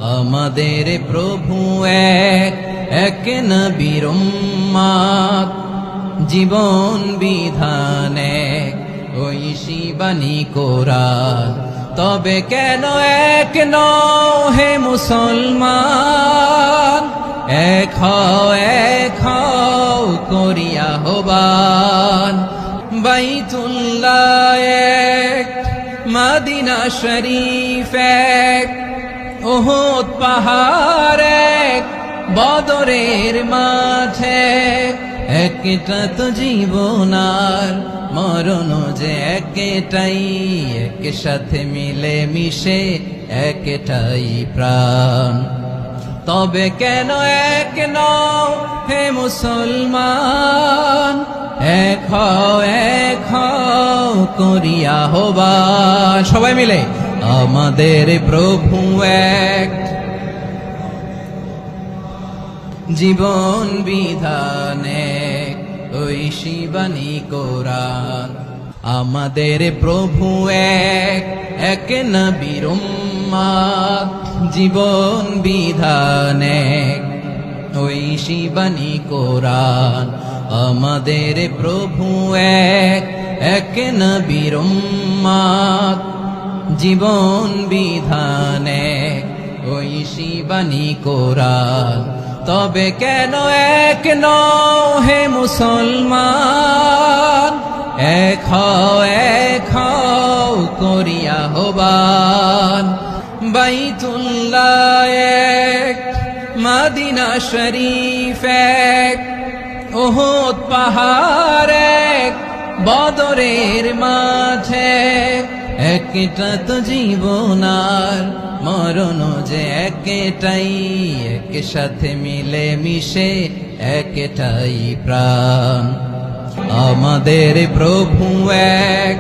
আমাদের প্রভু এক, এক নবীর উম্মত, জীবন বিধান এক, ঐশী বাণী কোরআন। তবে কেন এক নও হে মুসলমান, এক হও করিয়া আহ্বান। বাইতুল্লাহ এক, মদিনা শরীফ এক, উহুদ পাহাড় এক, বদরের মাঠে। একটা তো জীবন আর মরণ যে একটাই, এক সাথে মিলে মিশে একটাই প্রাণ। তবে কেন এক নও হে মুসলমান, এক হও করিয়া আহ্বান। সবাই মিলে আমাদের প্রভু এক, জীবন বিধান এক, ঐশী বাণী কোরআন। আমাদের প্রভু এক, এক নবীর উম্মত, জীবন বিধান এক, ঐশী বাণী কোরআন। আমাদের প্রভু এক, এক নবীর উম্মত, জীবন বিধান এক, ঐশী বাণী কোরআন। তবে কেন এক নও হে মুসলমান, এক হও করিয়া আহ্বান। বাইতুল্লাহ এক, মদিনা শরীফ এক, উহুদ পাহাড় এক, বদরের মাঠে। একটা তো জীবন আর মরণ যে একটাই, এক সাথে মিলে মিশে একটাই প্রাণ। আমাদের প্রভু এক,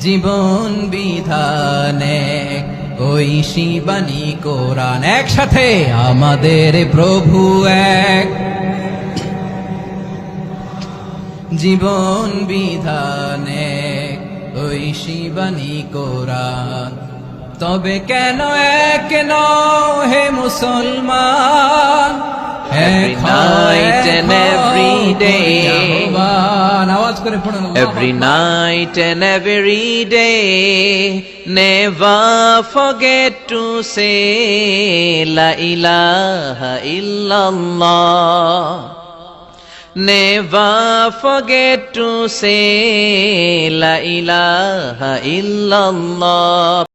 জীবন বিধান এক, ঐশী বাণী কোরআন। একসাথে আমাদের প্রভু এক, জীবন বিধান এক, ঐশী বাণী কোরআন। তবে কেন এক নও হে মুসলমান, Every night and every day, আওয়াজ করে পড়ুন। every night and every day, never forget to say La ilaha illallah. Never forget to say La ilaha illallah.